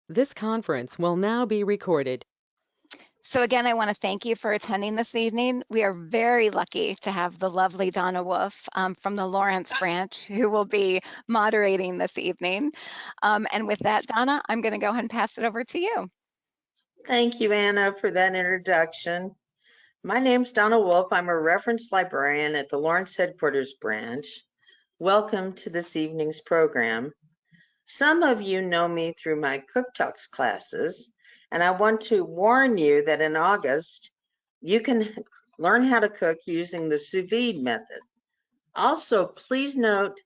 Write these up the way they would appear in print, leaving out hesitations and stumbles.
This conference will now be recorded. So again, I want to thank you for attending this evening. We are very lucky to have the lovely Donna Wolf from the Lawrence branch who will be moderating this evening. And with that, Donna, I'm going to go ahead and pass it over to you. Thank you, Anna, for that introduction. My name's Donna Wolf. I'm a reference librarian at the Lawrence Headquarters branch. Welcome to this evening's program. Some of you know me through my Cook Talks classes, and I want to warn you that in August, you can learn how to cook using the sous vide method. Also, please note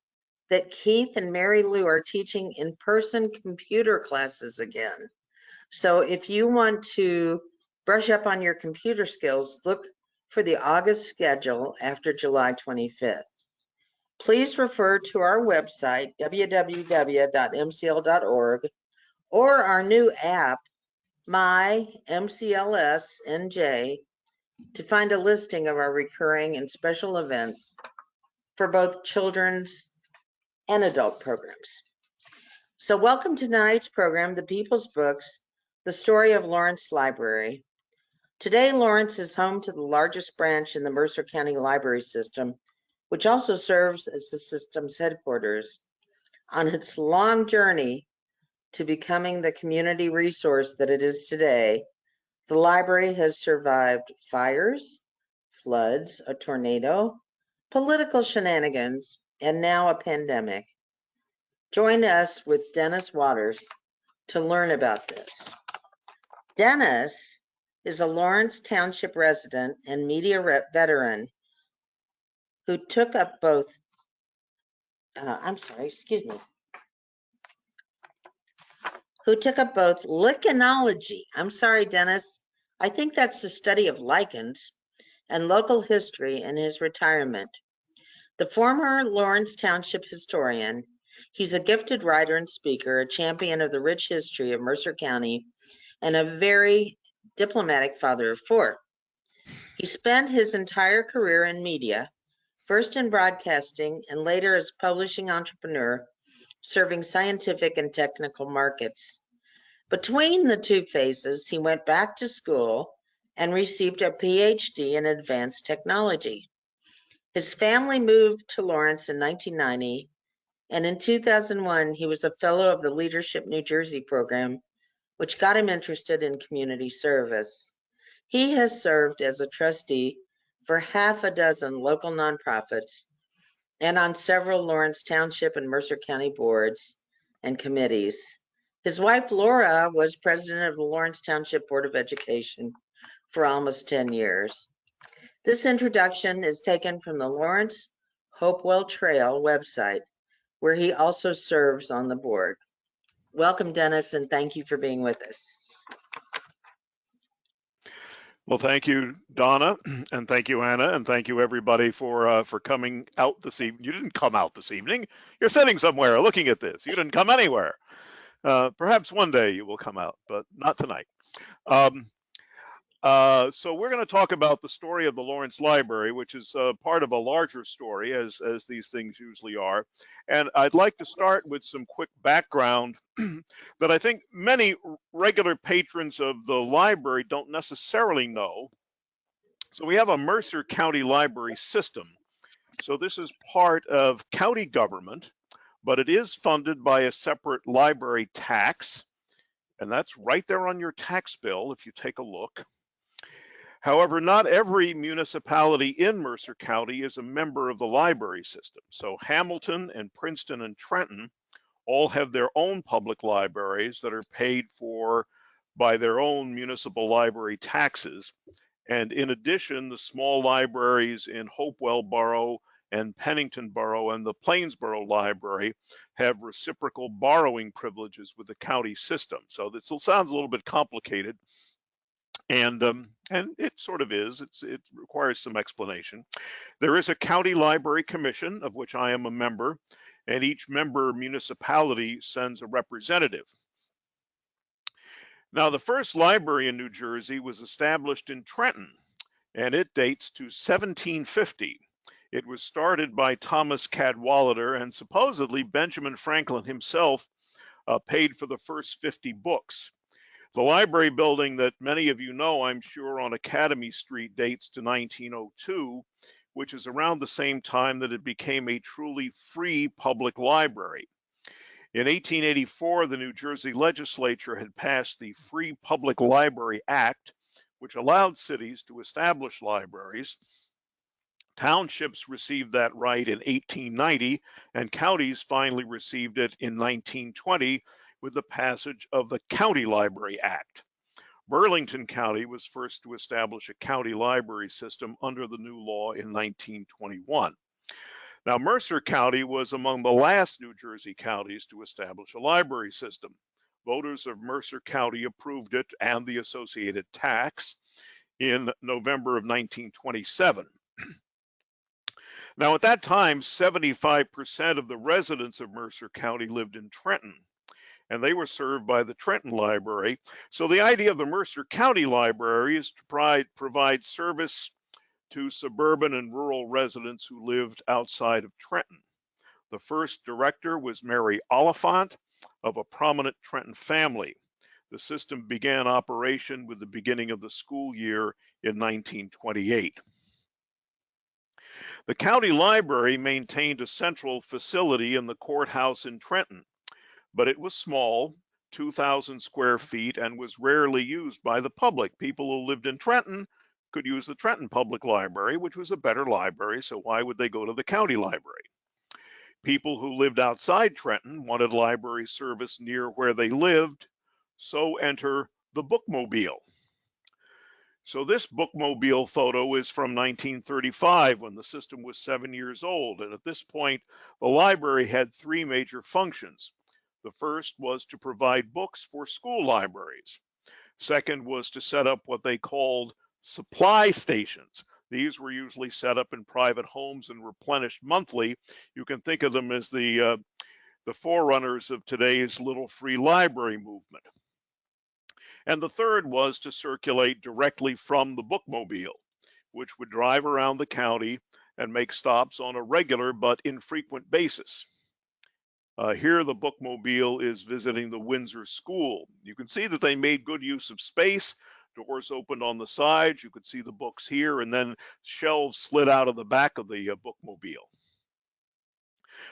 that Keith and Mary Lou are teaching in-person computer classes again. So if you want to brush up on your computer skills, look for the August schedule after July 25th. Please refer to our website, www.mcl.org, or our new app, My MCLS NJ, to find a listing of our recurring and special events for both children's and adult programs. So welcome to tonight's program, The People's Books, the story of Lawrence Library. Today, Lawrence is home to the largest branch in the Mercer County Library System, which also serves as the system's headquarters. On its long journey to becoming the community resource that it is today, the library has survived fires, floods, a tornado, political shenanigans, and now a pandemic. Join us with Dennis Waters to learn about this. Dennis is a Lawrence Township resident and media veteran who took up both, who took up both lichenology. I'm sorry, Dennis. I think that's the study of lichens and local history in his retirement. The former Lawrence Township historian, he's a gifted writer and speaker, a champion of the rich history of Mercer County, and a very diplomatic father of four. He spent his entire career in media, first in broadcasting and later as publishing entrepreneur, serving scientific and technical markets. Between the two phases, he went back to school and received a PhD in advanced technology. His family moved to Lawrence in 1990, and in 2001, he was a fellow of the Leadership New Jersey program, which got him interested in community service. He has served as a trustee for half a dozen local nonprofits and on several Lawrence Township and Mercer County boards and committees. His wife, Laura, was president of the Lawrence Township Board of Education for almost 10 years. This introduction is taken from the Lawrence Hopewell Trail website, where he also serves on the board. Welcome, Dennis, and thank you for being with us. Well, thank you, Donna, and thank you, Anna, and thank you, everybody, for coming out this evening. You didn't come out this evening. You're sitting somewhere looking at this. You didn't come anywhere. Perhaps one day you will come out, but not tonight. So we're going to talk about the story of the Lawrence Library, which is part of a larger story, as these things usually are. And I'd like to start with some quick background that I think many regular patrons of the library don't necessarily know. So we have a Mercer County Library System. So this is part of county government, but it is funded by a separate library tax. And that's right there on your tax bill if you take a look. However, not every municipality in Mercer County is a member of the library system. So Hamilton and Princeton and Trenton all have their own public libraries that are paid for by their own municipal library taxes. And in addition, the small libraries in Hopewell Borough and Pennington Borough and the Plainsboro Library have reciprocal borrowing privileges with the county system. So this sounds a little bit complicated. And it sort of is. It requires some explanation. There is a county library commission, of which I am a member, and each member municipality sends a representative. Now, the first library in New Jersey was established in Trenton, and it dates to 1750. It was started by Thomas Cadwallader, and supposedly Benjamin Franklin himself paid for the first 50 books. The library building that many of you know, I'm sure, on Academy Street dates to 1902, which is around the same time that it became a truly free public library. In 1884, the New Jersey legislature had passed the Free Public Library Act, which allowed cities to establish libraries. Townships received that right in 1890, and counties finally received it in 1920 with the passage of the County Library Act. Burlington County was first to establish a county library system under the new law in 1921. Now, Mercer County was among the last New Jersey counties to establish a library system. Voters of Mercer County approved it and the associated tax in November of 1927. Now, at that time, 75% of the residents of Mercer County lived in Trenton, and they were served by the Trenton Library. So the idea of the Mercer County Library is to provide service to suburban and rural residents who lived outside of Trenton. The first director was Mary Oliphant of a prominent Trenton family. The system began operation with the beginning of the school year in 1928. The county library maintained a central facility in the courthouse in Trenton, but it was small, 2,000 square feet, and was rarely used by the public. People who lived in Trenton could use the Trenton Public Library, which was a better library, so why would they go to the county library? People who lived outside Trenton wanted library service near where they lived, so enter the Bookmobile. So this Bookmobile photo is from 1935 when the system was 7 years old, and at this point, the library had three major functions. The first was to provide books for school libraries. Second was to set up what they called supply stations. These were usually set up in private homes and replenished monthly. You can think of them as the forerunners of today's little free library movement. And the third was to circulate directly from the Bookmobile, which would drive around the county and make stops on a regular but infrequent basis. Here the Bookmobile is visiting the Windsor School. You can see that they made good use of space. Doors opened on the sides. You could see the books here, and then shelves slid out of the back of the Bookmobile.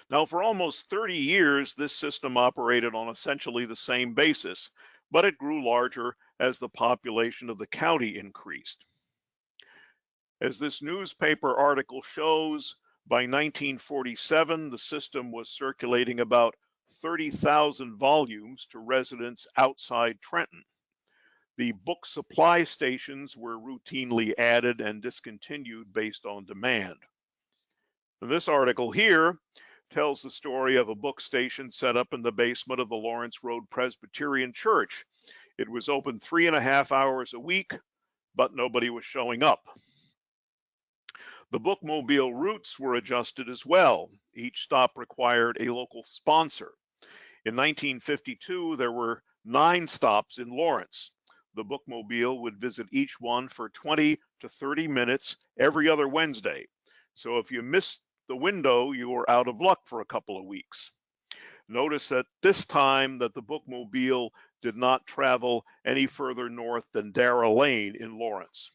Now, for almost 30 years, this system operated on essentially the same basis, but it grew larger as the population of the county increased. As this newspaper article shows, by 1947, the system was circulating about 30,000 volumes to residents outside Trenton. The book supply stations were routinely added and discontinued based on demand. This article here tells the story of a book station set up in the basement of the Lawrence Road Presbyterian Church. It was open 3.5 hours a week, but nobody was showing up. The Bookmobile routes were adjusted as well. Each stop required a local sponsor. In 1952, there were 9 stops in Lawrence. The Bookmobile would visit each one for 20 to 30 minutes every other Wednesday. So if you missed the window, you were out of luck for a couple of weeks. Notice at this time that the Bookmobile did not travel any further north than Dara Lane in Lawrence.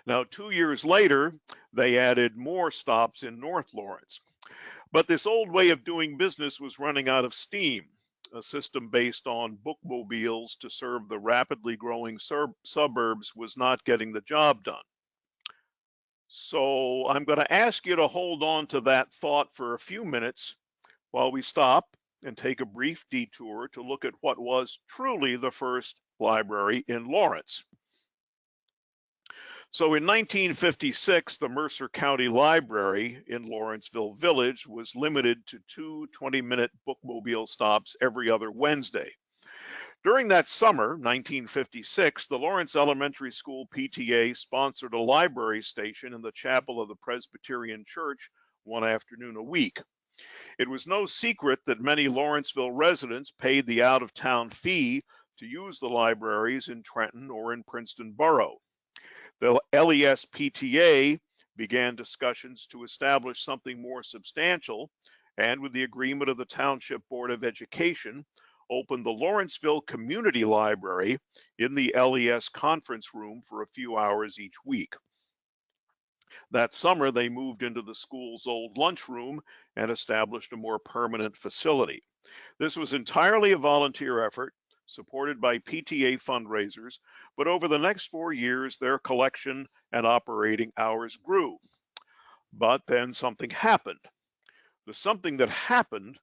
Now, 2 years later, they added more stops in North Lawrence. But this old way of doing business was running out of steam. A system based on bookmobiles to serve the rapidly growing suburbs was not getting the job done. So I'm going to ask you to hold on to that thought for a few minutes while we stop and take a brief detour to look at what was truly the first library in Lawrence. So in 1956, the Mercer County Library in Lawrenceville Village was limited to 2 20-minute bookmobile stops every other Wednesday. During that summer, 1956, the Lawrence Elementary School PTA sponsored a library station in the chapel of the Presbyterian Church one afternoon a week. It was no secret that many Lawrenceville residents paid the out-of-town fee to use the libraries in Trenton or in Princeton Borough. The LES PTA began discussions to establish something more substantial, and with the agreement of the Township Board of Education, opened the Lawrenceville Community Library in the LES conference room for a few hours each week. That summer, they moved into the school's old lunchroom and established a more permanent facility. This was entirely a volunteer effort, supported by PTA fundraisers, but over the next 4 years, their collection and operating hours grew. But then something happened. The something that happened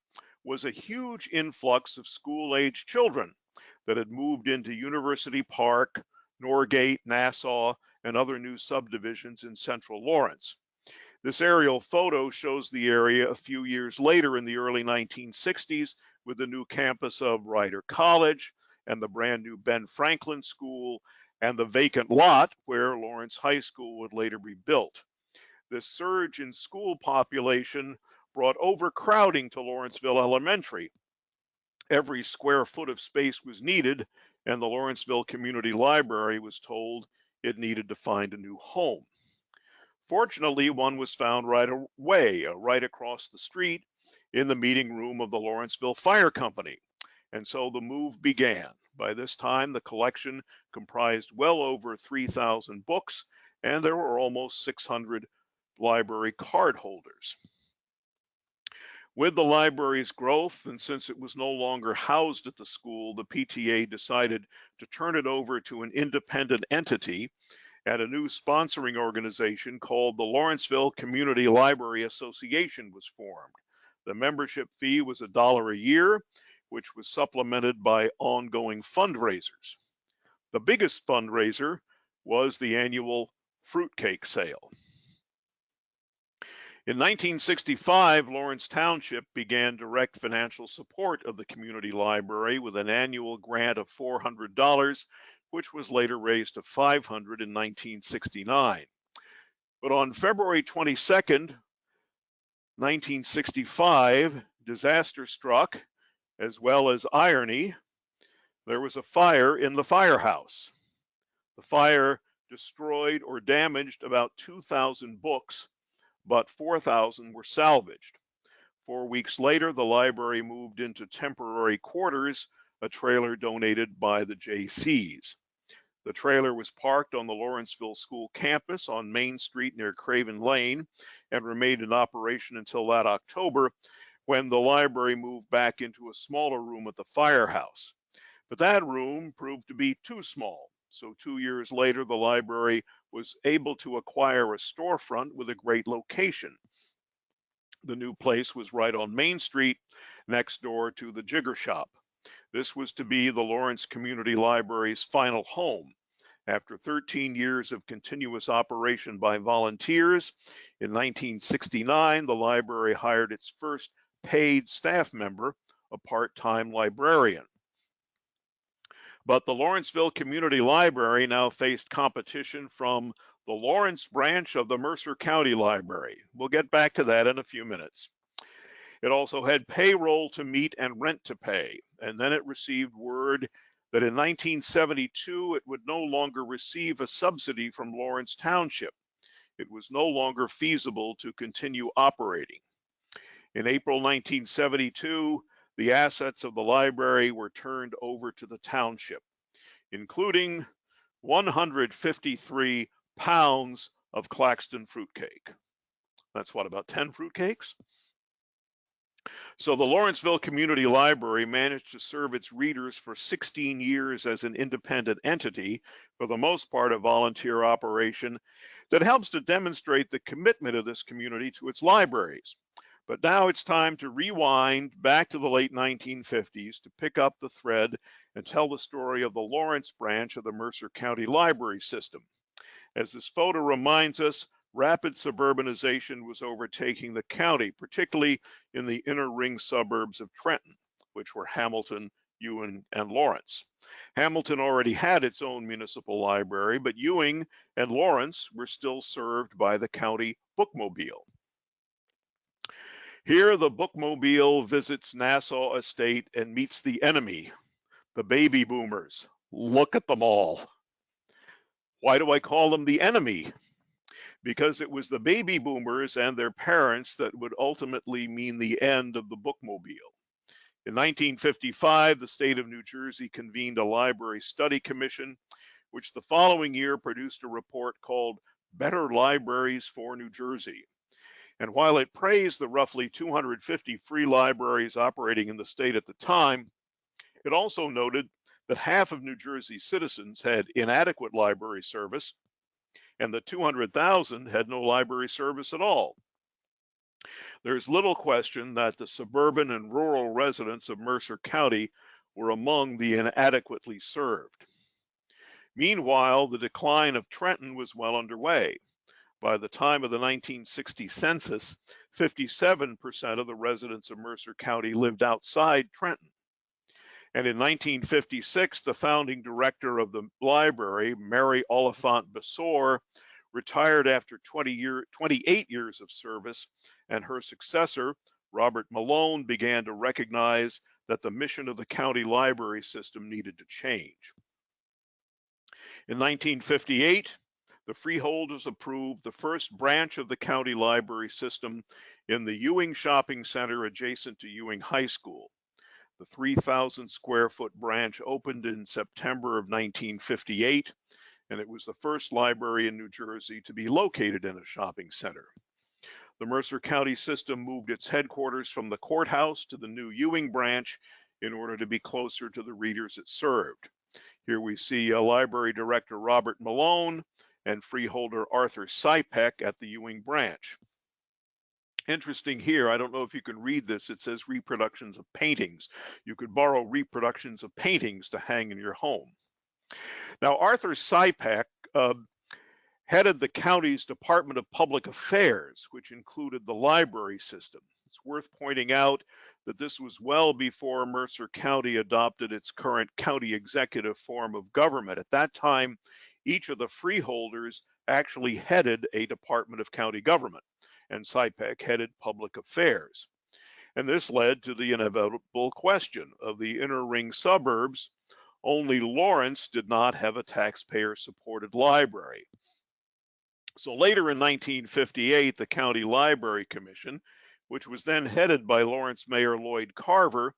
was a huge influx of school-age children that had moved into University Park, Norgate, Nassau, and other new subdivisions in central Lawrence. This aerial photo shows the area a few years later in the early 1960s with the new campus of Rider College and the brand new Ben Franklin School and the vacant lot where Lawrence High School would later be built. This surge in school population brought overcrowding to Lawrenceville Elementary. Every square foot of space was needed, and the Lawrenceville Community Library was told it needed to find a new home. Fortunately, one was found right away, right across the street in the meeting room of the Lawrenceville Fire Company. And so the move began. By this time, the collection comprised well over 3,000 books, and there were almost 600 library card holders. With the library's growth, and since it was no longer housed at the school, the PTA decided to turn it over to an independent entity, and a new sponsoring organization called the Lawrenceville Community Library Association was formed. The membership fee was $1 a year, which was supplemented by ongoing fundraisers. The biggest fundraiser was the annual fruitcake sale. In 1965, Lawrence Township began direct financial support of the community library with an annual grant of $400, which was later raised to $500 in 1969. But on February 22nd, 1965, disaster struck, as well as irony. There was a fire in the firehouse. The fire destroyed or damaged about 2,000 books, but 4,000 were salvaged. 4 weeks later, the library moved into temporary quarters, a trailer donated by the J.C.'s. The trailer was parked on the Lawrenceville School campus on Main Street near Craven Lane and remained in operation until that October, when the library moved back into a smaller room at the firehouse. But that room proved to be too small. So 2 years later, the library was able to acquire a storefront with a great location. The new place was right on Main Street, next door to the Jigger Shop. This was to be the Lawrence Community Library's final home. After 13 years of continuous operation by volunteers, in 1969, the library hired its first paid staff member, a part-time librarian. But the Lawrenceville Community Library now faced competition from the Lawrence branch of the Mercer County Library. We'll get back to that in a few minutes. It also had payroll to meet and rent to pay, and then it received word that in 1972 it would no longer receive a subsidy from Lawrence Township. It was no longer feasible to continue operating. In April 1972, the assets of the library were turned over to the township, including 153 pounds of Claxton fruitcake. That's what, about 10 fruitcakes? So the Lawrenceville Community Library managed to serve its readers for 16 years as an independent entity, for the most part a volunteer operation that helps to demonstrate the commitment of this community to its libraries. But now it's time to rewind back to the late 1950s to pick up the thread and tell the story of the Lawrence branch of the Mercer County Library System. As this photo reminds us, rapid suburbanization was overtaking the county, particularly in the inner ring suburbs of Trenton, which were Hamilton, Ewing, and Lawrence. Hamilton already had its own municipal library, but Ewing and Lawrence were still served by the county bookmobile. Here, the bookmobile visits Nassau Estate and meets the enemy, the baby boomers. Look at them all. Why do I call them the enemy? because it was the baby boomers and their parents that would ultimately mean the end of the bookmobile. In 1955, the state of New Jersey convened a library study commission, which the following year produced a report called Better Libraries for New Jersey. And while it praised the roughly 250 free libraries operating in the state at the time, it also noted that half of New Jersey's citizens had inadequate library service, and that 200,000 had no library service at all. There's little question that the suburban and rural residents of Mercer County were among the inadequately served. Meanwhile, the decline of Trenton was well underway. By the time of the 1960 census, 57% of the residents of Mercer County lived outside Trenton. And in 1956, the founding director of the library, Mary Oliphant Besor, retired after 28 years of service, and her successor, Robert Malone, began to recognize that the mission of the county library system needed to change. In 1958, the freeholders approved the first branch of the county library system in the Ewing Shopping Center adjacent to Ewing High School. The 3,000 square foot branch opened in September of 1958, and it was the first library in New Jersey to be located in a shopping center. The Mercer County system moved its headquarters from the courthouse to the new Ewing branch in order to be closer to the readers it served. Here we see Library Director Robert Malone and freeholder Arthur Sypek at the Ewing branch. Interesting here, I don't know if you can read this, it says reproductions of paintings. You could borrow reproductions of paintings to hang in your home. Now, Arthur Sypek headed the county's Department of Public Affairs, which included the library system. It's worth pointing out that this was well before Mercer County adopted its current county executive form of government. At that time, each of the freeholders actually headed a department of county government, and Sypek headed public affairs. And this led to the inevitable question of the inner ring suburbs. Only Lawrence did not have a taxpayer-supported library. So later in 1958, the County Library Commission, which was then headed by Lawrence Mayor Lloyd Carver,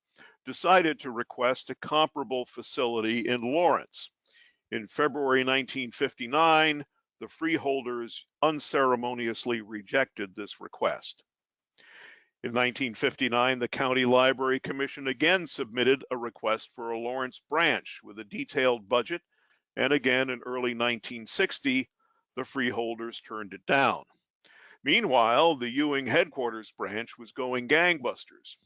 decided to request a comparable facility in Lawrence. In February 1959, the freeholders unceremoniously rejected this request. In 1959, the County Library Commission again submitted a request for a Lawrence branch with a detailed budget, and again in early 1960, the freeholders turned it down. Meanwhile, the Ewing headquarters branch was going gangbusters.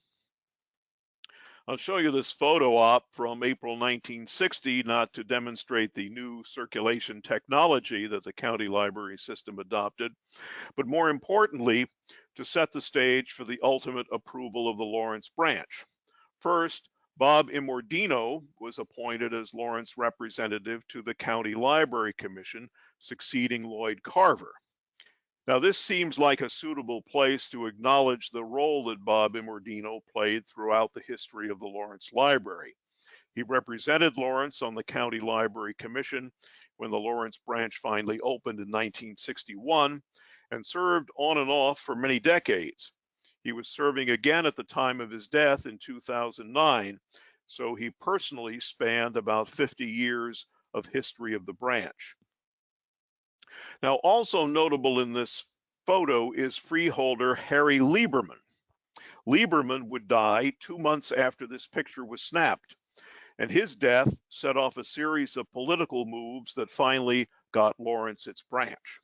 I'll show you this photo op from April 1960, not to demonstrate the new circulation technology that the county library system adopted, but more importantly, to set the stage for the ultimate approval of the Lawrence branch. First, Bob Immordino was appointed as Lawrence representative to the County Library Commission, succeeding Lloyd Carver. Now, this seems like a suitable place to acknowledge the role that Bob Immordino played throughout the history of the Lawrence Library. He represented Lawrence on the County Library Commission when the Lawrence branch finally opened in 1961 and served on and off for many decades. He was serving again at the time of his death in 2009, so he personally spanned about 50 years of history of the branch. Now, also notable in this photo is freeholder Harry Lieberman. Lieberman would die 2 months after this picture was snapped, and his death set off a series of political moves that finally got Lawrence its branch.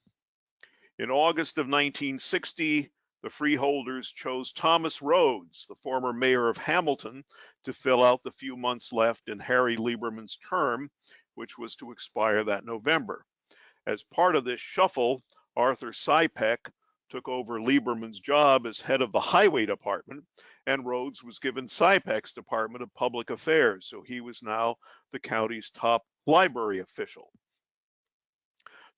In August of 1960, the freeholders chose Thomas Rhodes, the former mayor of Hamilton, to fill out the few months left in Harry Lieberman's term, which was to expire that November. As part of this shuffle, Arthur Sypek took over Lieberman's job as head of the Highway Department, and Rhodes was given Sypek's Department of Public Affairs, so he was now the county's top library official.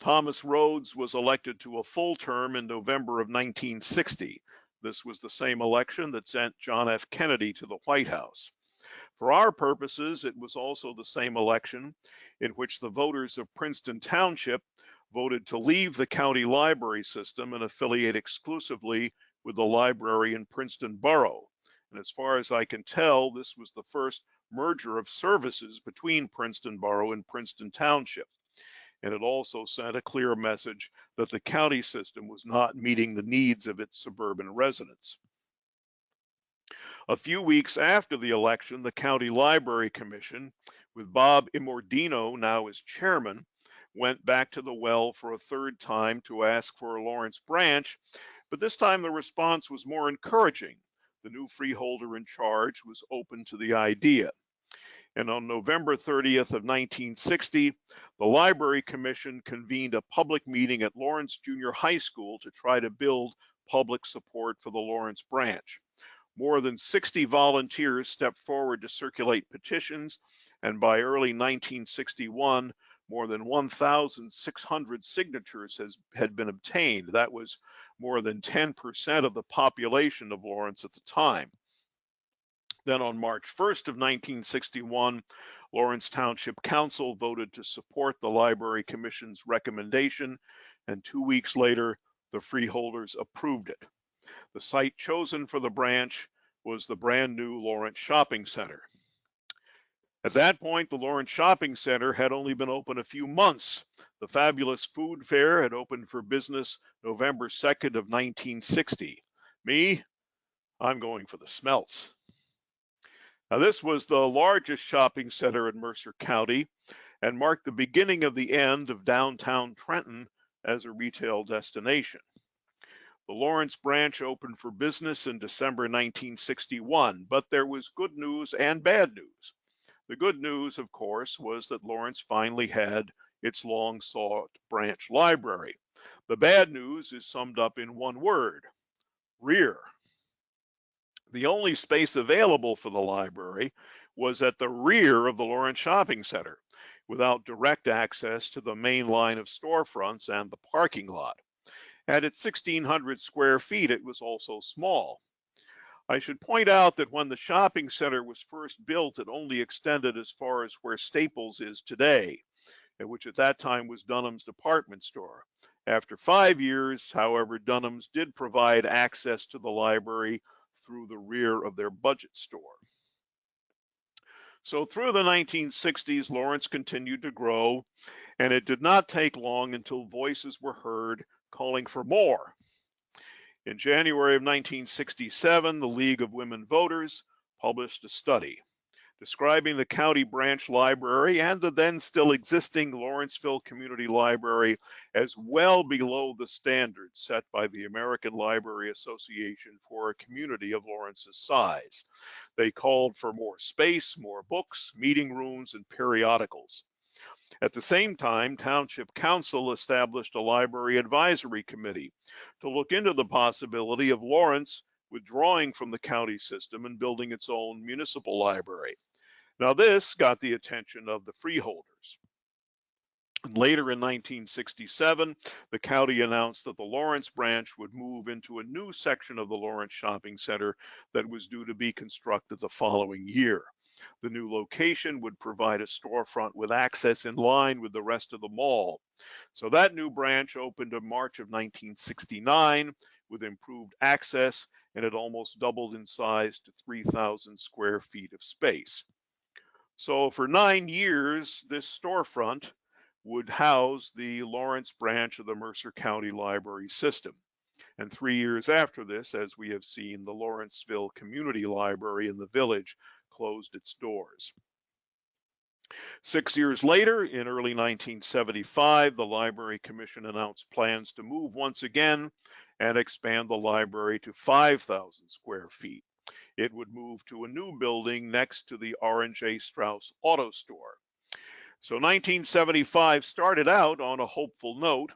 Thomas Rhodes was elected to a full term in November of 1960. This was the same election that sent John F. Kennedy to the White House. For our purposes, it was also the same election in which the voters of Princeton Township voted to leave the county library system and affiliate exclusively with the library in Princeton Borough. And as far as I can tell, this was the first merger of services between Princeton Borough and Princeton Township. And it also sent a clear message that the county system was not meeting the needs of its suburban residents. A few weeks after the election, the County Library Commission, with Bob Immordino now as chairman, went back to the well for a third time to ask for a Lawrence branch, but this time the response was more encouraging. The new freeholder in charge was open to the idea. And on November 30th of 1960, the Library Commission convened a public meeting at Lawrence Junior High School to try to build public support for the Lawrence branch. More than 60 volunteers stepped forward to circulate petitions, and by early 1961, more than 1,600 signatures had been obtained. That was more than 10% of the population of Lawrence at the time. Then on March 1st of 1961, Lawrence Township Council voted to support the Library Commission's recommendation, and 2 weeks later, the freeholders approved it. The site chosen for the branch was the brand new Lawrence Shopping Center. At that point, the Lawrence Shopping Center had only been open a few months. The fabulous food fair had opened for business November 2nd of 1960. Me, I'm going for the smelts. Now, this was the largest shopping center in Mercer County and marked the beginning of the end of downtown Trenton as a retail destination. The Lawrence branch opened for business in December 1961, but there was good news and bad news. The good news, of course, was that Lawrence finally had its long-sought branch library. The bad news is summed up in one word: rear. The only space available for the library was at the rear of the Lawrence Shopping Center, without direct access to the main line of storefronts and the parking lot. At its 1,600 square feet, it was also small. I should point out that when the shopping center was first built, it only extended as far as where Staples is today, which at that time was Dunham's department store. After 5 years, however, Dunham's did provide access to the library through the rear of their budget store. So through the 1960s, Lawrence continued to grow, and it did not take long until voices were heard calling for more. In January of 1967, the League of Women Voters published a study describing the county branch library and the then still existing Lawrenceville Community Library as well below the standards set by the American Library Association for a community of Lawrence's size. They called for more space, more books, meeting rooms, and periodicals. At the same time, Township Council established a library advisory committee to look into the possibility of Lawrence withdrawing from the county system and building its own municipal library. Now, this got the attention of the freeholders. And later in 1967, the county announced that the Lawrence branch would move into a new section of the Lawrence Shopping Center that was due to be constructed the following year. The new location would provide a storefront with access in line with the rest of the mall. So that new branch opened in March of 1969 with improved access, and it almost doubled in size to 3,000 square feet of space. So for 9 years, this storefront would house the Lawrence branch of the Mercer County Library System. And 3 years after this, as we have seen, the Lawrenceville Community Library in the village closed its doors. 6 years later, in early 1975, the Library Commission announced plans to move once again and expand the library to 5,000 square feet. It would move to a new building next to the R&J Strauss Auto Store. So 1975 started out on a hopeful note,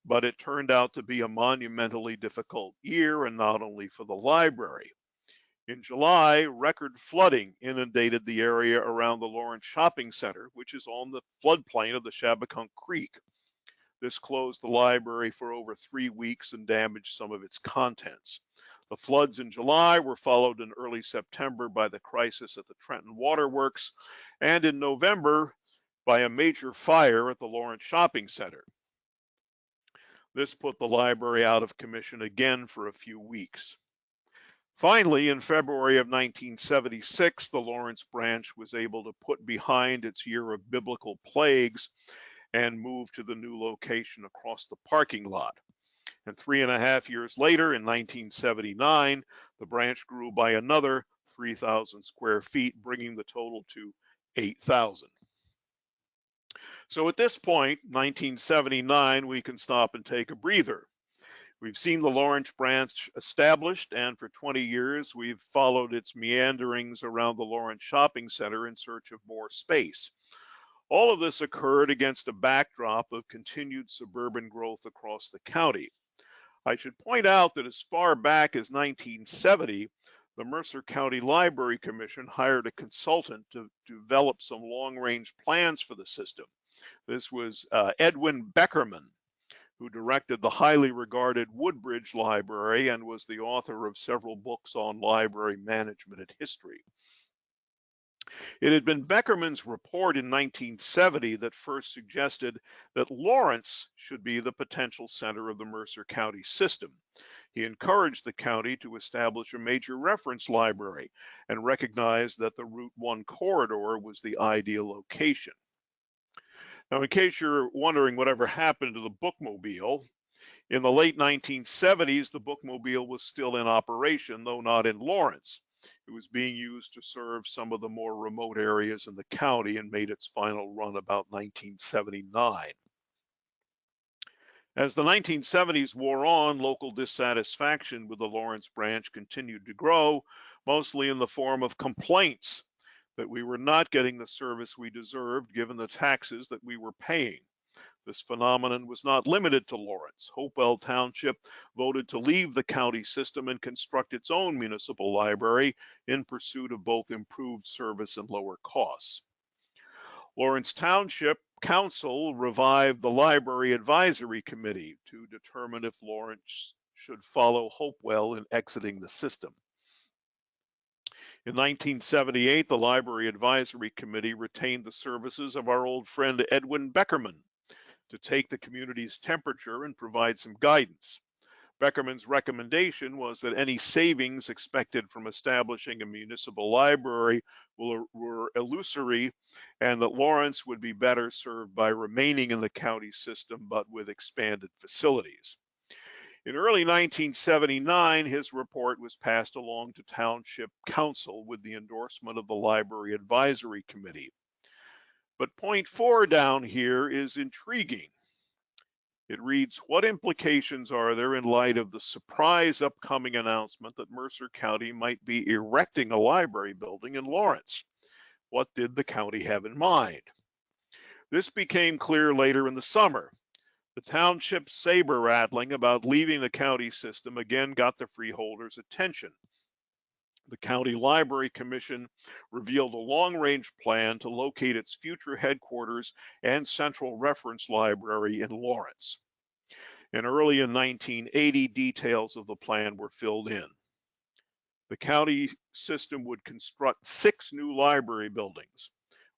but it turned out to be a monumentally difficult year, and not only for the library. In July, record flooding inundated the area around the Lawrence Shopping Center, which is on the floodplain of the Shabakunk Creek. This closed the library for over 3 weeks and damaged some of its contents. The floods in July were followed in early September by the crisis at the Trenton Waterworks, and in November by a major fire at the Lawrence Shopping Center. This put the library out of commission again for a few weeks. Finally, in February of 1976, the Lawrence branch was able to put behind its year of biblical plagues and move to the new location across the parking lot. And 3.5 years later, in 1979, the branch grew by another 3,000 square feet, bringing the total to 8,000. So at this point, 1979, we can stop and take a breather. We've seen the Lawrence branch established, and for 20 years, we've followed its meanderings around the Lawrence Shopping Center in search of more space. All of this occurred against a backdrop of continued suburban growth across the county. I should point out that as far back as 1970, the Mercer County Library Commission hired a consultant to develop some long-range plans for the system. This was Edwin Beckerman, who directed the highly regarded Woodbridge Library and was the author of several books on library management and history. It had been Beckerman's report in 1970 that first suggested that Lawrence should be the potential center of the Mercer County system. He encouraged the county to establish a major reference library and recognized that the Route 1 corridor was the ideal location. Now, in case you're wondering whatever happened to the Bookmobile, in the late 1970s, the Bookmobile was still in operation, though not in Lawrence. It was being used to serve some of the more remote areas in the county and made its final run about 1979. As the 1970s wore on, local dissatisfaction with the Lawrence branch continued to grow, mostly in the form of complaints that we were not getting the service we deserved given the taxes that we were paying. This phenomenon was not limited to Lawrence. Hopewell Township voted to leave the county system and construct its own municipal library in pursuit of both improved service and lower costs. Lawrence Township Council revived the Library Advisory Committee to determine if Lawrence should follow Hopewell in exiting the system. In 1978, the Library Advisory Committee retained the services of our old friend Edwin Beckerman to take the community's temperature and provide some guidance. Beckerman's recommendation was that any savings expected from establishing a municipal library were illusory, and that Lawrence would be better served by remaining in the county system, but with expanded facilities. In early 1979, his report was passed along to Township Council with the endorsement of the Library Advisory Committee. But point 4 down here is intriguing. It reads, what implications are there in light of the surprise upcoming announcement that Mercer County might be erecting a library building in Lawrence? What did the county have in mind? This became clear later in the summer. The township's saber rattling about leaving the county system again got the freeholders' attention. The County Library Commission revealed a long-range plan to locate its future headquarters and central reference library in Lawrence. And early in 1980, details of the plan were filled in. The county system would construct 6 new library buildings,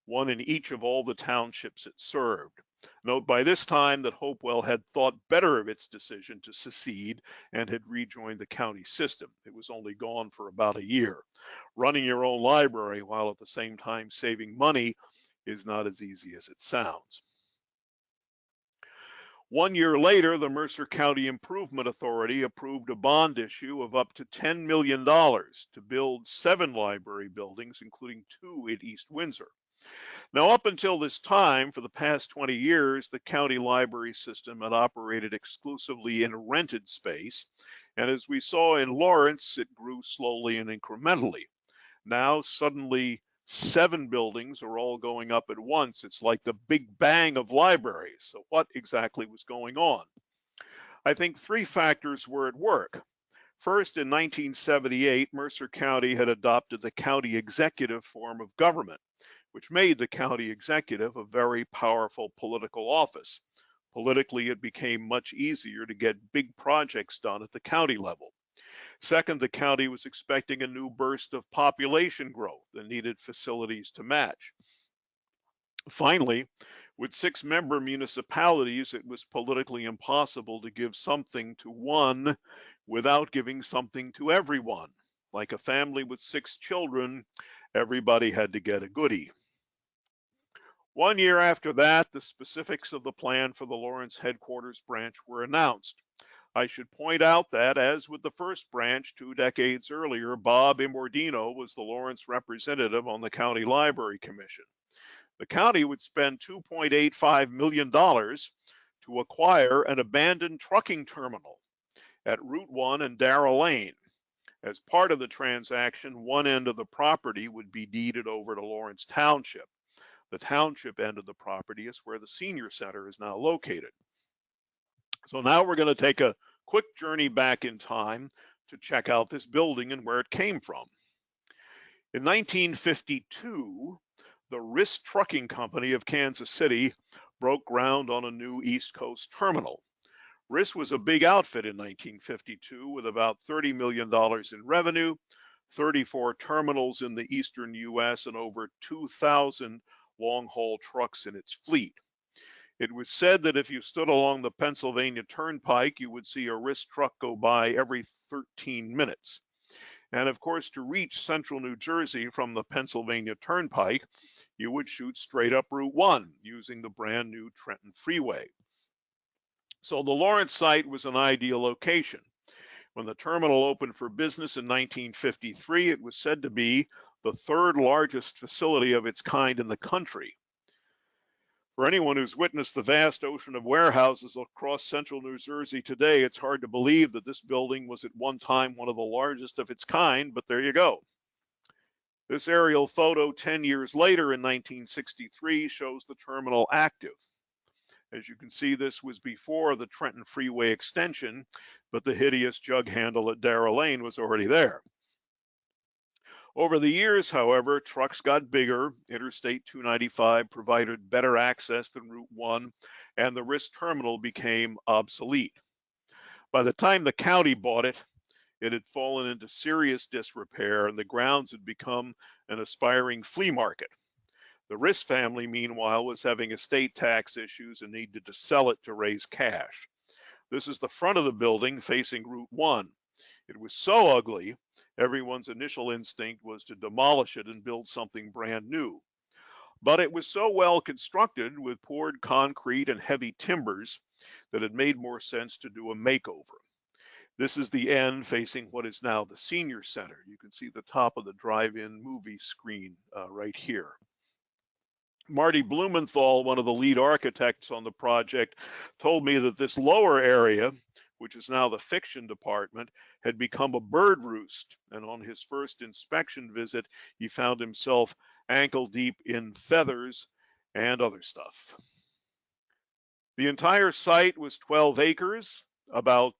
one in each of all the townships it served. Note by this time that Hopewell had thought better of its decision to secede and had rejoined the county system. It was only gone for about a year. Running your own library while at the same time saving money is not as easy as it sounds. 1 year later, the Mercer County Improvement Authority approved a bond issue of up to $10 million to build 7 library buildings, including 2 at East Windsor. Now, up until this time, for the past 20 years, the county library system had operated exclusively in rented space, and as we saw in Lawrence, it grew slowly and incrementally. Now, suddenly, 7 buildings are all going up at once. It's like the big bang of libraries. So what exactly was going on? I think 3 factors were at work. First, in 1978, Mercer County had adopted the county executive form of government, which made the county executive a very powerful political office. Politically, it became much easier to get big projects done at the county level. Second, the county was expecting a new burst of population growth and needed facilities to match. Finally, With 6-member municipalities, it was politically impossible to give something to one without giving something to everyone. Like a family with 6 children, everybody had to get a goodie. 1 year after that, the specifics of the plan for the Lawrence headquarters branch were announced. I should point out that, as with the first branch 2 decades earlier, Bob Immordino was the Lawrence representative on the County Library Commission. The county would spend $2.85 million to acquire an abandoned trucking terminal at Route 1 and Darrell Lane. As part of the transaction, one end of the property would be deeded over to Lawrence Township. The township end of the property is where the senior center is now located. So now we're going to take a quick journey back in time to check out this building and where it came from. In 1952, the Riss Trucking Company of Kansas City broke ground on a new East Coast terminal. Riss was a big outfit in 1952 with about $30 million in revenue, 34 terminals in the eastern U.S., and over 2,000 long-haul trucks in its fleet. It was said that if you stood along the Pennsylvania Turnpike, you would see a Riss truck go by every 13 minutes. And of course, to reach central New Jersey from the Pennsylvania Turnpike, you would shoot straight up Route 1 using the brand new Trenton Freeway. So the Lawrence site was an ideal location. When the terminal opened for business in 1953, it was said to be the 3rd largest facility of its kind in the country. For anyone who's witnessed the vast ocean of warehouses across central New Jersey today, it's hard to believe that this building was at one time one of the largest of its kind, but there you go. This aerial photo 10 years later in 1963 shows the terminal active. As you can see, this was before the Trenton Freeway extension, but the hideous jug handle at Darrell Lane was already there. Over the years, however, trucks got bigger, Interstate 295 provided better access than Route 1, and the Riss terminal became obsolete. By the time the county bought it, it had fallen into serious disrepair, and the grounds had become an aspiring flea market. The Riss family, meanwhile, was having estate tax issues and needed to sell it to raise cash. This is the front of the building facing Route 1. It was so ugly, everyone's initial instinct was to demolish it and build something brand new. But it was so well constructed with poured concrete and heavy timbers that it made more sense to do a makeover. This is the end facing what is now the senior center. You can see the top of the drive-in movie screen right here. Marty Blumenthal, one of the lead architects on the project, told me that this lower area, which is now the fiction department, had become a bird roost. And on his first inspection visit, he found himself ankle deep in feathers and other stuff. The entire site was 12 acres, about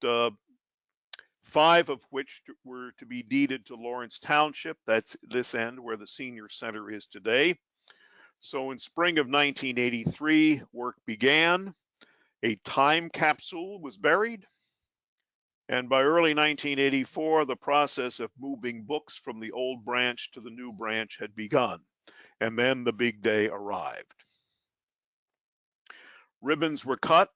5 of which were to be deeded to Lawrence Township. That's this end where the senior center is today. So in spring of 1983, work began. A time capsule was buried. And by early 1984, the process of moving books from the old branch to the new branch had begun. And then the big day arrived. Ribbons were cut.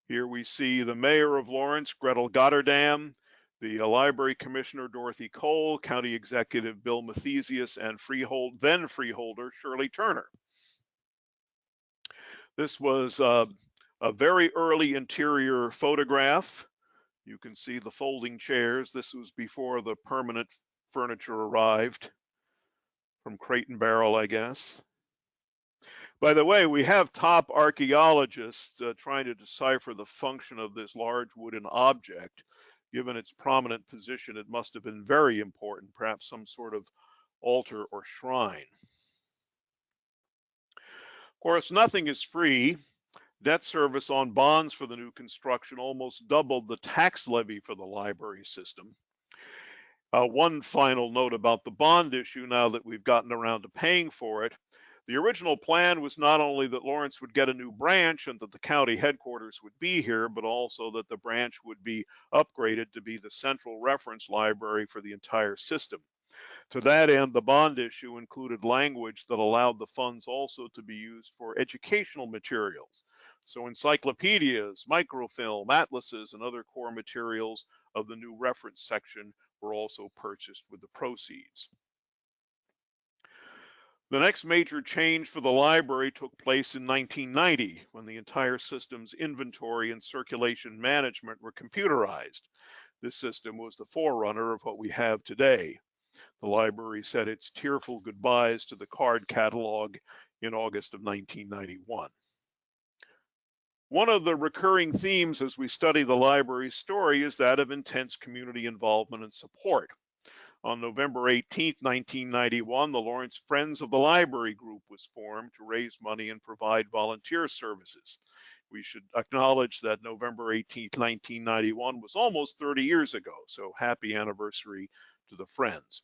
Here we see the mayor of Lawrence, Gretel Gotterdam, the library commissioner, Dorothy Cole, county executive, Bill Mathesius, and then freeholder, Shirley Turner. This was a very early interior photograph. You can see the folding chairs. This was before the permanent furniture arrived from Crate and Barrel, I guess. By the way, we have top archaeologists trying to decipher the function of this large wooden object. Given its prominent position, it must have been very important, perhaps some sort of altar or shrine. Of course, nothing is free. Debt service on bonds for the new construction almost doubled the tax levy for the library system. One final note about the bond issue, now that we've gotten around to paying for it. The original plan was not only that Lawrence would get a new branch and that the county headquarters would be here, but also that the branch would be upgraded to be the central reference library for the entire system. To that end, the bond issue included language that allowed the funds also to be used for educational materials. So encyclopedias, microfilm, atlases, and other core materials of the new reference section were also purchased with the proceeds. The next major change for the library took place in 1990 when the entire system's inventory and circulation management were computerized. This system was the forerunner of what we have today. The library said its tearful goodbyes to the card catalog in August of 1991. One of the recurring themes as we study the library's story is that of intense community involvement and support. On November 18, 1991, the Lawrence Friends of the Library Group was formed to raise money and provide volunteer services. We should acknowledge that November 18, 1991 was almost 30 years ago, so happy anniversary to the Friends.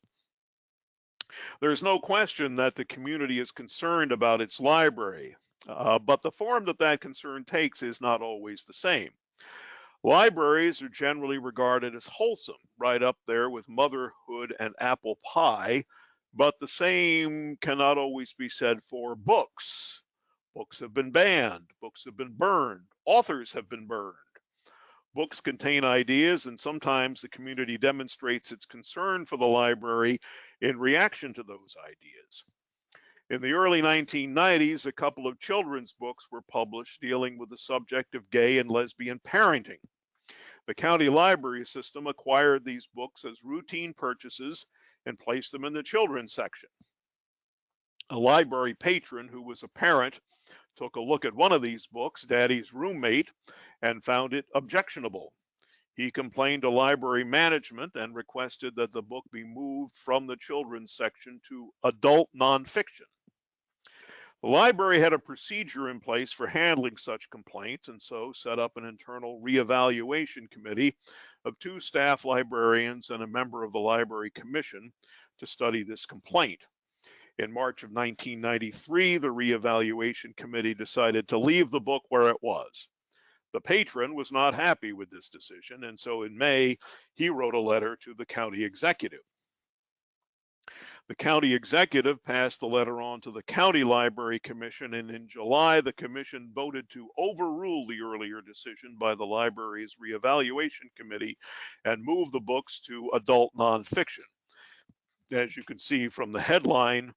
There's no question that the community is concerned about its library, but the form that concern takes is not always the same. Libraries are generally regarded as wholesome, right up there with motherhood and apple pie, but the same cannot always be said for books. Books have been banned, books have been burned, authors have been burned. Books contain ideas, and sometimes the community demonstrates its concern for the library in reaction to those ideas. In the early 1990s, a couple of children's books were published dealing with the subject of gay and lesbian parenting. The county library system acquired these books as routine purchases and placed them in the children's section. A library patron who was a parent took a look at one of these books, Daddy's Roommate, and found it objectionable. He complained to library management and requested that the book be moved from the children's section to adult nonfiction. The library had a procedure in place for handling such complaints and so set up an internal reevaluation committee of 2 staff librarians and a member of the library commission to study this complaint. In March of 1993, the reevaluation committee decided to leave the book where it was. The patron was not happy with this decision, and so in May, he wrote a letter to the county executive. The county executive passed the letter on to the county library commission, and in July, the commission voted to overrule the earlier decision by the library's reevaluation committee and move the books to adult nonfiction. As you can see from the headline,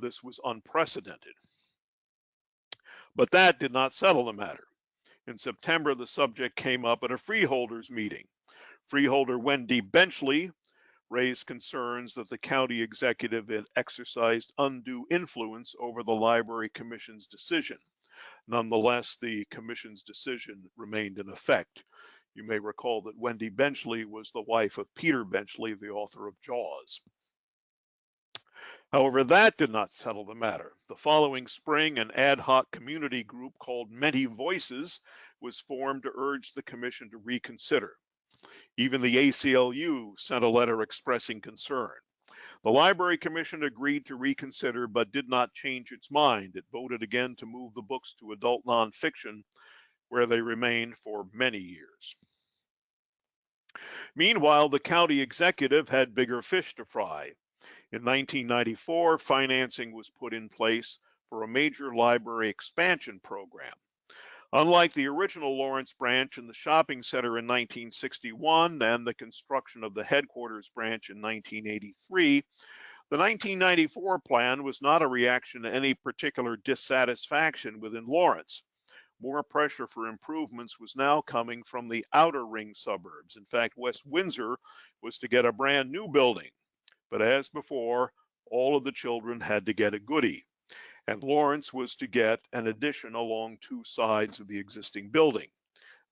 this was unprecedented. But that did not settle the matter. In September, the subject came up at a freeholders meeting. Freeholder Wendy Benchley raised concerns that the county executive had exercised undue influence over the library commission's decision. Nonetheless, the commission's decision remained in effect. You may recall that Wendy Benchley was the wife of Peter Benchley, the author of Jaws. However, that did not settle the matter. The following spring, an ad hoc community group called Many Voices was formed to urge the commission to reconsider. Even the ACLU sent a letter expressing concern. The Library Commission agreed to reconsider, but did not change its mind. It voted again to move the books to adult nonfiction, where they remained for many years. Meanwhile, the county executive had bigger fish to fry. In 1994, financing was put in place for a major library expansion program. Unlike the original Lawrence branch and the shopping center in 1961 and the construction of the headquarters branch in 1983, the 1994 plan was not a reaction to any particular dissatisfaction within Lawrence. More pressure for improvements was now coming from the outer ring suburbs. In fact, West Windsor was to get a brand new building. But as before, all of the children had to get a goodie, and Lawrence was to get an addition along 2 sides of the existing building.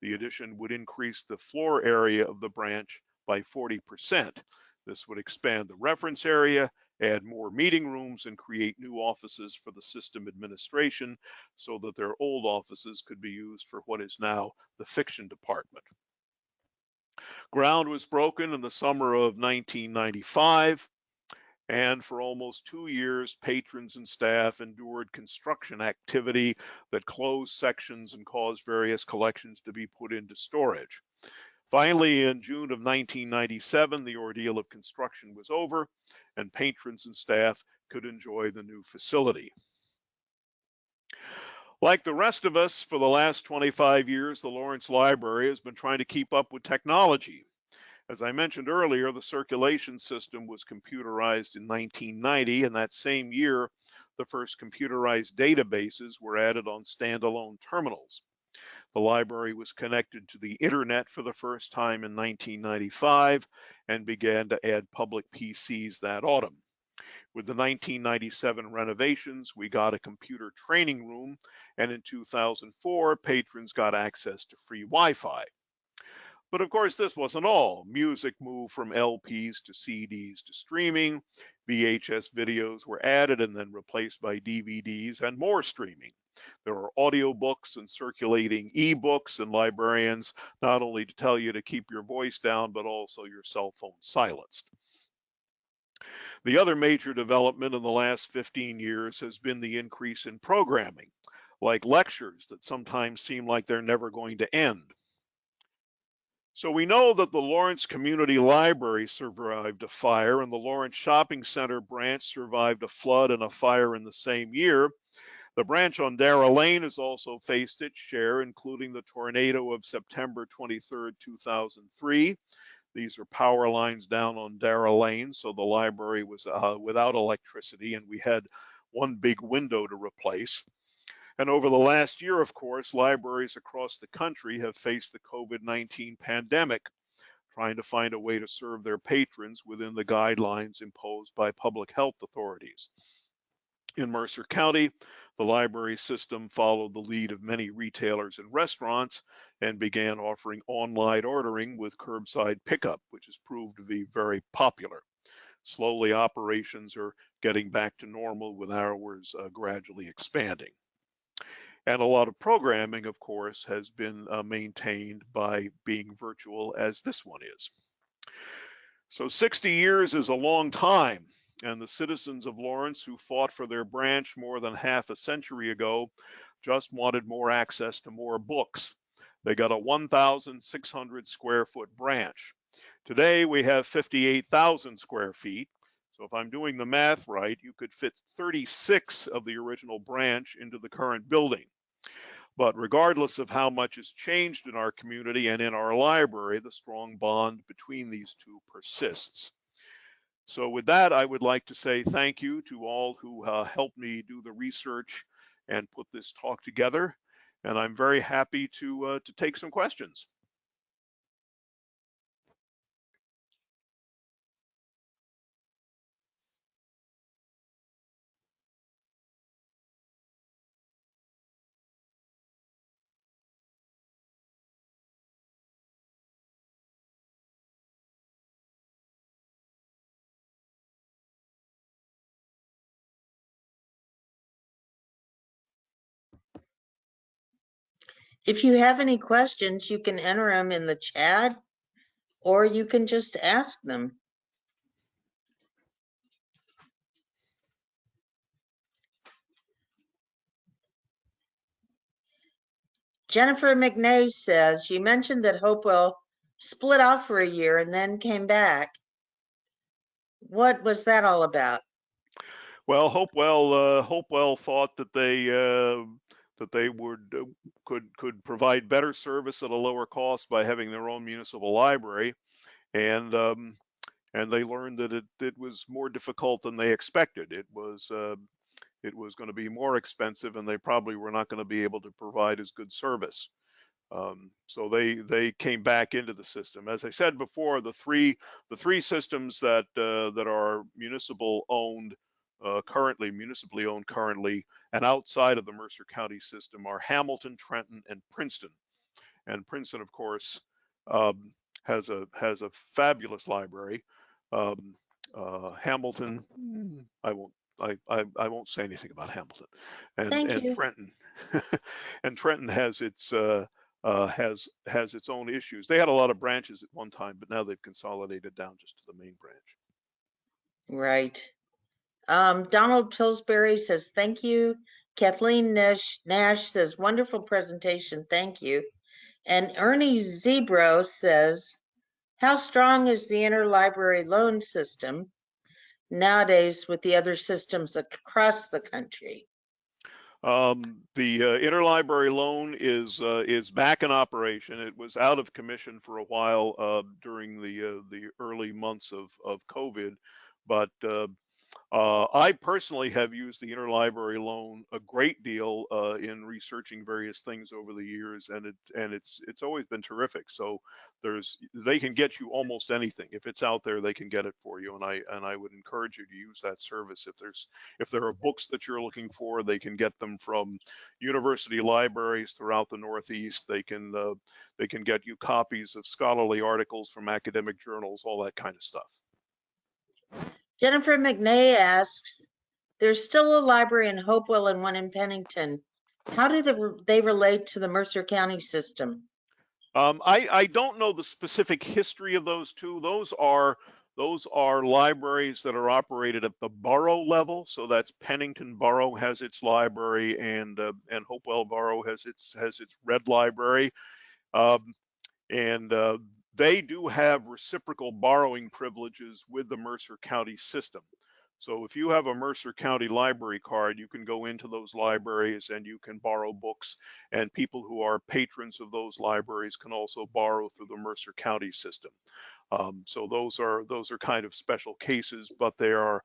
The addition would increase the floor area of the branch by 40%. This would expand the reference area, add more meeting rooms, and create new offices for the system administration so that their old offices could be used for what is now the fiction department. Ground was broken in the summer of 1995. And for almost 2 years, patrons and staff endured construction activity that closed sections and caused various collections to be put into storage. Finally, in June of 1997, the ordeal of construction was over, and patrons and staff could enjoy the new facility. Like the rest of us, for the last 25 years, the Lawrence Library has been trying to keep up with technology. As I mentioned earlier, the circulation system was computerized in 1990, and that same year, the first computerized databases were added on standalone terminals. The library was connected to the internet for the first time in 1995 and began to add public PCs that autumn. With the 1997 renovations, we got a computer training room, and in 2004, patrons got access to free Wi-Fi. But of course, this wasn't all. Music moved from LPs to CDs to streaming. VHS videos were added and then replaced by DVDs and more streaming. There are audiobooks and circulating ebooks, and librarians not only to tell you to keep your voice down, but also your cell phone silenced. The other major development in the last 15 years has been the increase in programming, like lectures that sometimes seem like they're never going to end. So we know that the Lawrence Community Library survived a fire, and the Lawrence Shopping Center branch survived a flood and a fire in the same year. The branch on Dara Lane has also faced its share, including the tornado of September 23rd, 2003. These are power lines down on Dara Lane, so the library was without electricity, and we had one big window to replace. And over the last year, of course, libraries across the country have faced the COVID-19 pandemic, trying to find a way to serve their patrons within the guidelines imposed by public health authorities. In Mercer County, the library system followed the lead of many retailers and restaurants and began offering online ordering with curbside pickup, which has proved to be very popular. Slowly, operations are getting back to normal with hours gradually expanding. And a lot of programming, of course, has been maintained by being virtual, as this one is. So 60 years is a long time, and the citizens of Lawrence who fought for their branch more than half a century ago just wanted more access to more books. They got a 1,600 square foot branch. Today we have 58,000 square feet. So if I'm doing the math right, you could fit 36 of the original branch into the current building. But regardless of how much has changed in our community and in our library, the strong bond between these two persists. So with that, I would like to say thank you to all who helped me do the research and put this talk together. And I'm very happy to take some questions. If you have any questions, you can enter them in the chat, or you can just ask them. Jennifer McNay says, you mentioned that Hopewell split off for a year and then came back. What was that all about? Well, Hopewell thought that they would could provide better service at a lower cost by having their own municipal library, and they learned that it was more difficult than they expected. It was going to be more expensive, and they probably were not going to be able to provide as good service. So they came back into the system. As I said before, the three systems that are municipally owned currently, and outside of the Mercer County system are Hamilton, Trenton, and Princeton. And Princeton, of course, has a fabulous library. Hamilton, I won't say anything about Hamilton, and Trenton, and Trenton has its own issues. They had a lot of branches at one time, but now they've consolidated down just to the main branch. Right. Donald Pillsbury says, thank you. Kathleen Nash says, wonderful presentation. Thank you. And Ernie Zebro says, how strong is the interlibrary loan system nowadays with the other systems across the country? The interlibrary loan is back in operation. It was out of commission for a while during the early months of COVID, but I personally have used the interlibrary loan a great deal in researching various things over the years, and it's always been terrific. So they can get you almost anything. If it's out there, they can get it for you, and I would encourage you to use that service. If there are books that you're looking for, they can get them from university libraries throughout the Northeast. They can get you copies of scholarly articles from academic journals, all that kind of stuff. Jennifer McNay asks, there's still a library in Hopewell and one in Pennington. How do they relate to the Mercer County system? I don't know the specific history of those two. Those are libraries that are operated at the borough level. So that's Pennington Borough has its library, and Hopewell Borough has its red library. And they do have reciprocal borrowing privileges with the Mercer County system. So if you have a Mercer County library card, you can go into those libraries and you can borrow books, and people who are patrons of those libraries can also borrow through the Mercer County system. So those are kind of special cases, but they are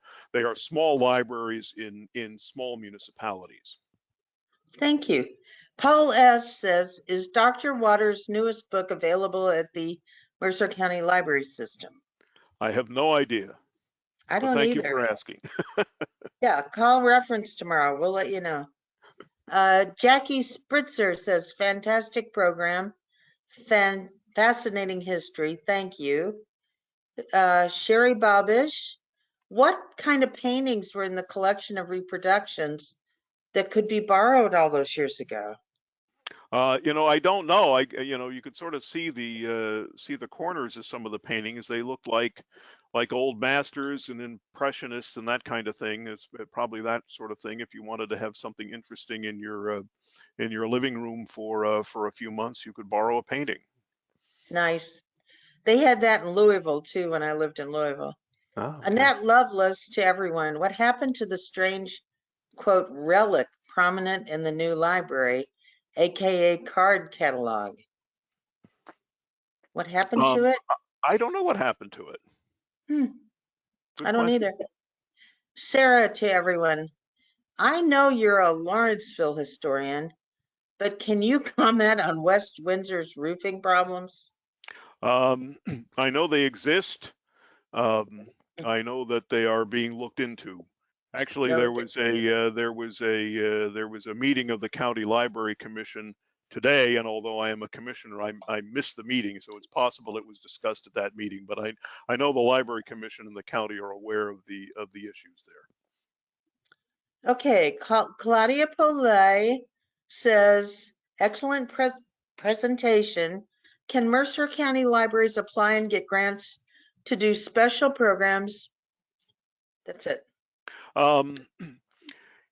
small libraries in small municipalities. Thank you. Paul S. says, is Dr. Waters' newest book available at the Mercer County Library System? I have no idea. I don't thank either. you for asking. Yeah, call reference tomorrow. We'll let you know. Jackie Spritzer says, fantastic program, fascinating history. Thank you. Sherry Bobish, what kind of paintings were in the collection of reproductions that could be borrowed all those years ago? I don't know. You could sort of see the corners of some of the paintings. They look like old masters and impressionists and that kind of thing. It's probably that sort of thing. If you wanted to have something interesting in your living room for a few months, you could borrow a painting. Nice. They had that in Louisville too when I lived in Louisville. Oh, okay. Annette Lovelace to everyone. What happened to the strange, quote, relic prominent in the new library, aka card catalog? What happened to it? I don't know what happened to it. I don't either. Sarah to everyone. I know you're a Lawrenceville historian, but can you comment on West Windsor's roofing problems? I know they exist. I know that they are being looked into. Actually, there was a meeting of the County Library Commission today, and although I am a commissioner, I missed the meeting, so it's possible it was discussed at that meeting. But I know the Library Commission and the county are aware of the issues there. Okay, Claudia Polay says, excellent presentation. Can Mercer County Libraries apply and get grants to do special programs? That's it.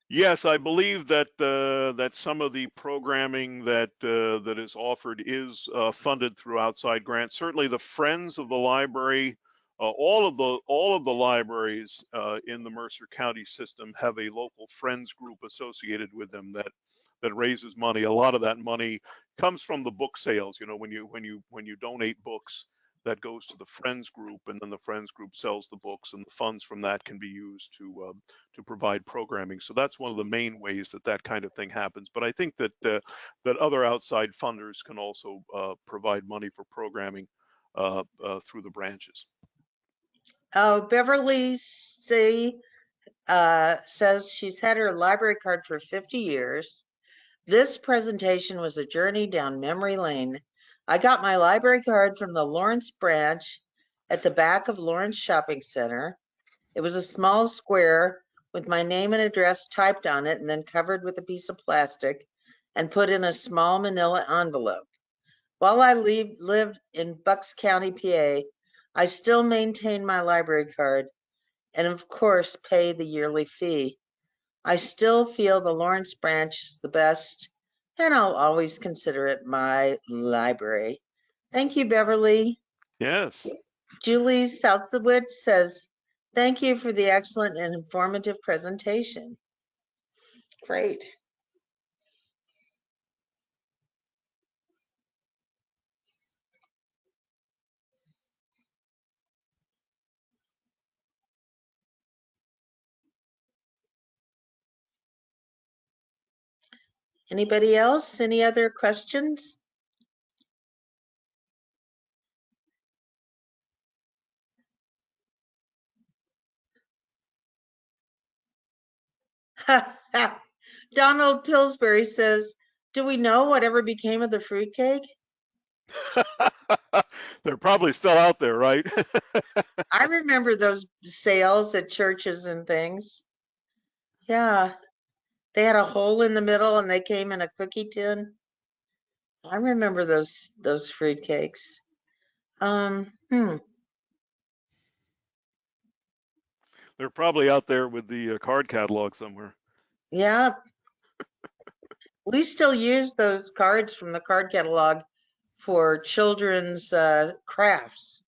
Yes, I believe that that some of the programming that is offered is funded through outside grants. Certainly, the Friends of the Library, all of the libraries in the Mercer County system have a local Friends group associated with them that raises money. A lot of that money comes from the book sales. When you donate books, that goes to the Friends group, and then the Friends group sells the books, and the funds from that can be used to provide programming. So that's one of the main ways that kind of thing happens. But I think that that other outside funders can also provide money for programming through the branches. Oh, Beverly C. Says she's had her library card for 50 years. This presentation was a journey down memory lane. I got my library card from the Lawrence branch at the back of Lawrence Shopping Center. It was a small square with my name and address typed on it and then covered with a piece of plastic and put in a small manila envelope. While I lived in Bucks County, PA, I still maintain my library card and of course pay the yearly fee. I still feel the Lawrence branch is the best and I'll always consider it my library. Thank you, Beverly. Yes. Julie Southwood says, thank you for the excellent and informative presentation. Great. Anybody else? Any other questions? Donald Pillsbury says, do we know whatever became of the fruitcake? They're probably still out there, right? I remember those sales at churches and things. Yeah, they had a hole in the middle and they came in a cookie tin. I remember those fruitcakes. They're probably out there with the card catalog somewhere. Yeah, we still use those cards from the card catalog for children's crafts.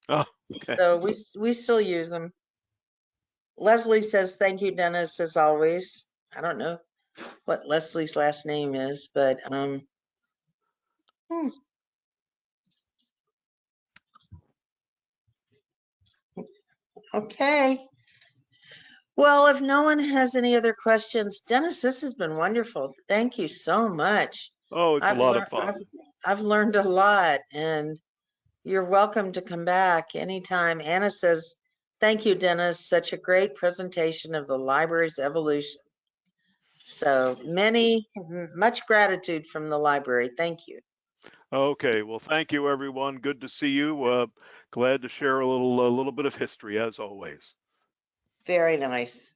Oh, okay. So we still use them. Leslie says, thank you, Dennis, as always. I don't know what Leslie's last name is, but okay. Well, if no one has any other questions, Dennis, this has been wonderful. Thank you so much. Oh, it's a I've lot of learned fun. I've learned a lot, and you're welcome to come back anytime. Anna says, thank you, Dennis. Such a great presentation of the library's evolution. So much gratitude from the library. Thank you. Okay, well, thank you, everyone. Good to see you. Glad to share a little bit of history, as always. Very nice.